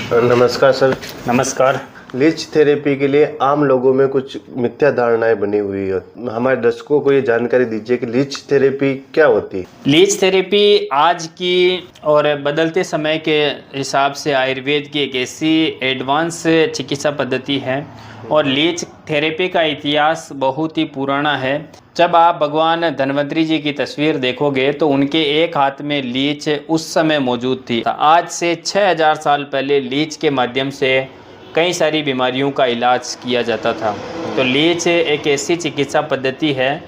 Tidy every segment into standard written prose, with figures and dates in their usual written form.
नमस्कार सर। नमस्कार। Leech therapy के लिए आम लोगों में कुछ मिथ्या धारणाएं बनी हुई है, हमारे दर्शकों को ये जानकारी दीजिए कि लीच थेरेपी क्या होती है। लीच थेरेपी आज की और बदलते समय के हिसाब से आयुर्वेद की एक ऐसी एडवांस चिकित्सा पद्धति है और लीच थेरेपी का इतिहास बहुत ही पुराना है। जब आप भगवान धन्वंतरी जी की तस्वीर देखोगे तो उनके एक हाथ में लीच उस समय मौजूद थी। आज से 6000 साल पहले लीच के माध्यम से कई सारी बीमारियों का इलाज किया जाता था। तो लीच एक ऐसी चिकित्सा पद्धति है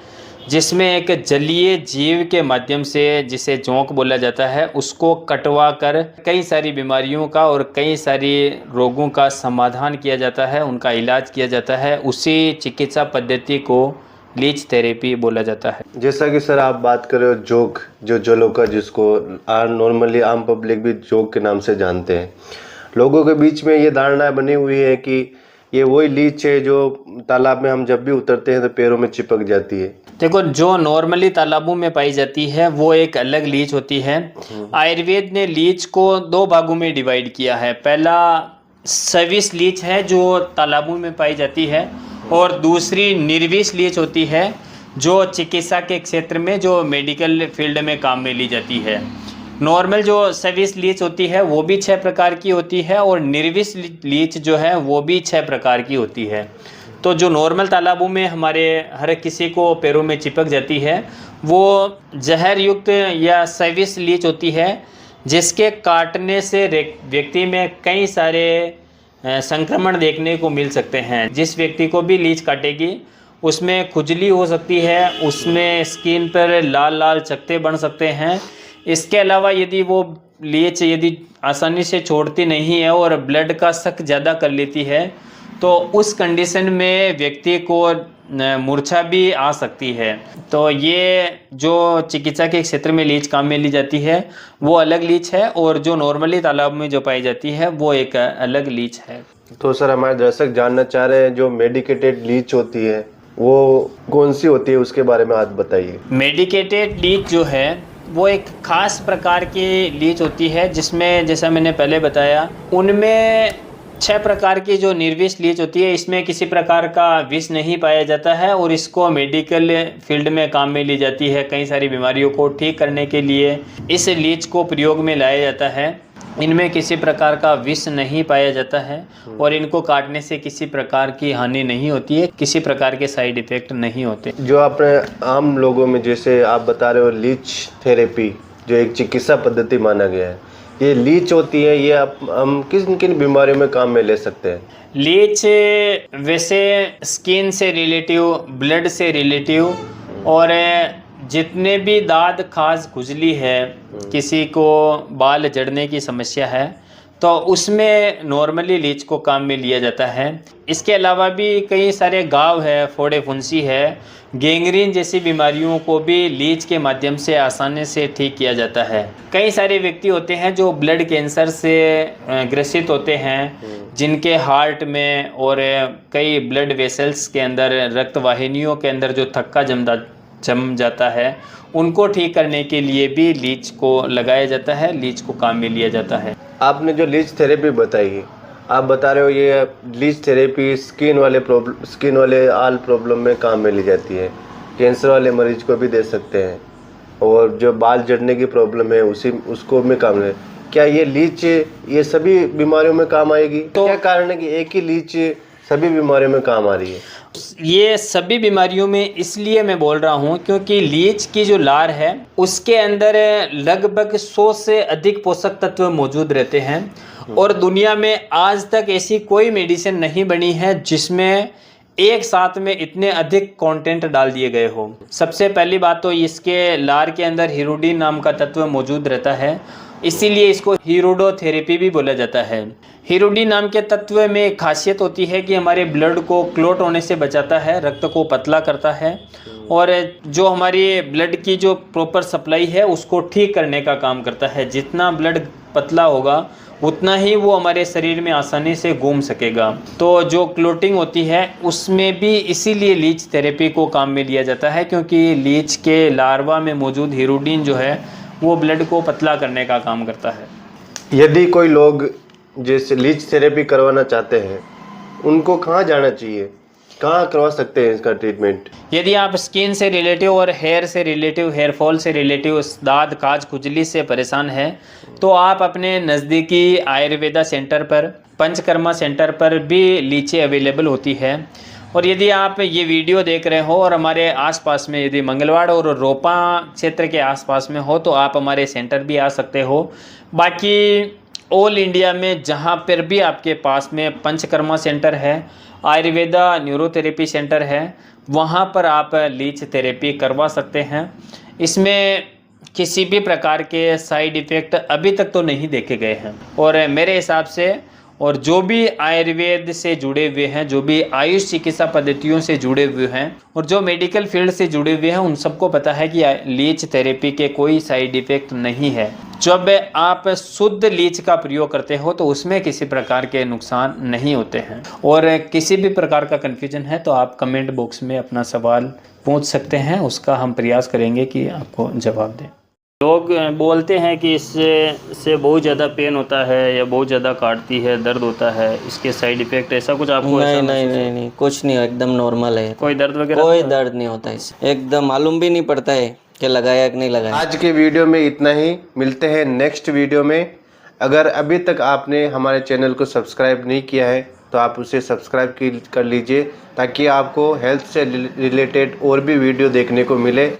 जिसमें एक जलीय जीव के माध्यम से, जिसे जोंक बोला जाता है, उसको कटवा कर कई सारी बीमारियों का और कई सारी रोगों का समाधान किया जाता है, उनका इलाज किया जाता है। उसी चिकित्सा पद्धति को लीच थेरेपी बोला जाता है। जैसा कि सर आप बात कर रहे हो जोग, जो जलोका, जिसको नॉर्मली आम पब्लिक भी जोग के नाम से जानते हैं, लोगों के बीच में ये धारणा बनी हुई है कि ये वही लीच है जो तालाब में हम जब भी उतरते हैं तो पैरों में चिपक जाती है। देखो, जो नॉर्मली तालाबों में पाई जाती है वो एक अलग लीच होती है। आयुर्वेद ने लीच को 2 भागों में डिवाइड किया है। पहला सविस लीच है जो तालाबों में पाई जाती है, और दूसरी निर्विष लीच होती है जो चिकित्सा के क्षेत्र में, जो मेडिकल फील्ड में काम में ली जाती है। नॉर्मल जो सविस लीच होती है वो भी 6 प्रकार की होती है, और निर्विष लीच जो है वो भी 6 प्रकार की होती है। तो जो नॉर्मल तालाबों में हमारे हर किसी को पैरों में चिपक जाती है वो जहर युक्त या सविस लीच होती है, जिसके काटने से व्यक्ति में कई सारे संक्रमण देखने को मिल सकते हैं। जिस व्यक्ति को भी लीच काटेगी उसमें खुजली हो सकती है, उसमें स्किन पर लाल लाल चकत्ते बन सकते हैं। इसके अलावा यदि वो लीच यदि आसानी से छोड़ती नहीं है और ब्लड का शक ज़्यादा कर लेती है तो उस कंडीशन में व्यक्ति को मूर्छा भी आ सकती है। तो ये जो चिकित्सा के क्षेत्र में लीच काम में ली जाती है वो अलग लीच है, और जो नॉर्मली तालाब में जो पाई जाती है वो एक अलग लीच है। तो सर हमारे दर्शक जानना चाह रहे हैं, जो मेडिकेटेड लीच होती है वो कौन सी होती है, उसके बारे में आप बताइए। मेडिकेटेड लीच जो है वो एक खास प्रकार की लीच होती है, जिसमें जैसा मैंने पहले बताया उनमें 6 प्रकार की जो निर्विष लीच होती है, इसमें किसी प्रकार का विष नहीं पाया जाता है और इसको मेडिकल फील्ड में काम में ली जाती है। कई सारी बीमारियों को ठीक करने के लिए इस लीच को प्रयोग में लाया जाता है। इनमें किसी प्रकार का विष नहीं पाया जाता है और इनको काटने से किसी प्रकार की हानि नहीं होती है, किसी प्रकार के साइड इफेक्ट नहीं होते। जो आपने आम लोगों में, जैसे आप बता रहे हो लीच थेरेपी जो एक चिकित्सा पद्धति माना गया है, ये लीच होती है, ये हम किन किन बीमारियों में काम में ले सकते हैं? लीच वैसे स्किन से रिलेटिव, ब्लड से रिलेटिव, और जितने भी दाद, खाज, खुजली है, किसी को बाल झड़ने की समस्या है तो उसमें नॉर्मली लीच को काम में लिया जाता है। इसके अलावा भी कई सारे घाव है, फोड़े फुंसी है, गैंग्रीन जैसी बीमारियों को भी लीच के माध्यम से आसानी से ठीक किया जाता है। कई सारे व्यक्ति होते हैं जो ब्लड कैंसर से ग्रसित होते हैं, जिनके हार्ट में और कई ब्लड वेसल्स के अंदर, रक्त वाहिनियों के अंदर जो थक्का जम जाता है, उनको ठीक करने के लिए भी लीच को लगाया जाता है, लीच को काम में लिया जाता है। आपने जो लीच थेरेपी बताई, आप बता रहे हो ये लीच थेरेपी स्किन वाले आल प्रॉब्लम में काम में ली जाती है, कैंसर वाले मरीज को भी दे सकते हैं, और जो बाल झड़ने की प्रॉब्लम है उसको भी काम में। क्या ये लीच ये सभी बीमारियों में काम आएगी? तो क्या कारण है कि एक ही लीच सभी बीमारियों में काम आ रही है? ये सभी बीमारियों में इसलिए मैं बोल रहा हूँ क्योंकि लीच की जो लार है उसके अंदर लगभग 100 से अधिक पोषक तत्व मौजूद रहते हैं, और दुनिया में आज तक ऐसी कोई मेडिसिन नहीं बनी है जिसमें एक साथ में इतने अधिक कंटेंट डाल दिए गए हो। सबसे पहली बात तो इसके लार के अंदर हीरोडीन नाम का तत्व मौजूद रहता है, इसीलिए इसको हीरोडोथेरेपी भी बोला जाता है। हीरोडीन नाम के तत्व में एक खासियत होती है कि हमारे ब्लड को क्लॉट होने से बचाता है, रक्त को पतला करता है, और जो हमारी ब्लड की जो प्रॉपर सप्लाई है उसको ठीक करने का काम करता है। जितना ब्लड पतला होगा उतना ही वो हमारे शरीर में आसानी से घूम सकेगा। तो जो क्लोटिंग होती है उसमें भी इसीलिए लीच थेरेपी को काम में लिया जाता है, क्योंकि लीच के लार्वा में मौजूद हीरोडीन जो है वो ब्लड को पतला करने का काम करता है। यदि कोई लोग जैसे लीच थेरेपी करवाना चाहते हैं उनको कहाँ जाना चाहिए, कहाँ करवा सकते हैं इसका ट्रीटमेंट? यदि आप स्किन से रिलेटिव और हेयर से रिलेटिव, हेयर फॉल से रिलेटिव, दाद काज खुजली से परेशान हैं तो आप अपने नज़दीकी आयुर्वेदा सेंटर पर, पंचकर्मा सेंटर पर भी लीचें अवेलेबल होती है। और यदि आप ये वीडियो देख रहे हो और हमारे आसपास में यदि मंगलवाड़ और रोपा क्षेत्र के आसपास में हो तो आप हमारे सेंटर भी आ सकते हो। बाकी ऑल इंडिया में जहाँ पर भी आपके पास में पंचकर्मा सेंटर है, आयुर्वेदा न्यूरोथेरेपी सेंटर है, वहाँ पर आप लीच थेरेपी करवा सकते हैं। इसमें किसी भी प्रकार के साइड इफ़ेक्ट अभी तक तो नहीं देखे गए हैं। और मेरे हिसाब से, और जो भी आयुर्वेद से जुड़े हुए हैं, जो भी आयुष चिकित्सा पद्धतियों से जुड़े हुए हैं और जो मेडिकल फील्ड से जुड़े हुए हैं, उन सबको पता है कि लीच थेरेपी के कोई साइड इफ़ेक्ट नहीं है। जब आप शुद्ध लीच का प्रयोग करते हो तो उसमें किसी प्रकार के नुकसान नहीं होते हैं। और किसी भी प्रकार का कन्फ्यूजन है तो आप कमेंट बॉक्स में अपना सवाल पूछ सकते हैं, उसका हम प्रयास करेंगे कि आपको जवाब दें। लोग बोलते हैं कि इससे बहुत ज़्यादा पेन होता है या बहुत ज़्यादा काटती है, दर्द होता है, इसके साइड इफ़ेक्ट ऐसा कुछ आपको? नहीं, कुछ नहीं, एकदम नॉर्मल है। कोई दर्द वगैरह? कोई दर्द नहीं होता इससे, एकदम मालूम भी नहीं पड़ता है कि लगाया कि नहीं लगाया। आज के वीडियो में इतना ही, मिलते हैं नेक्स्ट वीडियो में। अगर अभी तक आपने हमारे चैनल को सब्सक्राइब नहीं किया है तो आप उसे सब्सक्राइब कर लीजिए ताकि आपको हेल्थ से रिलेटेड और भी वीडियो देखने को मिले।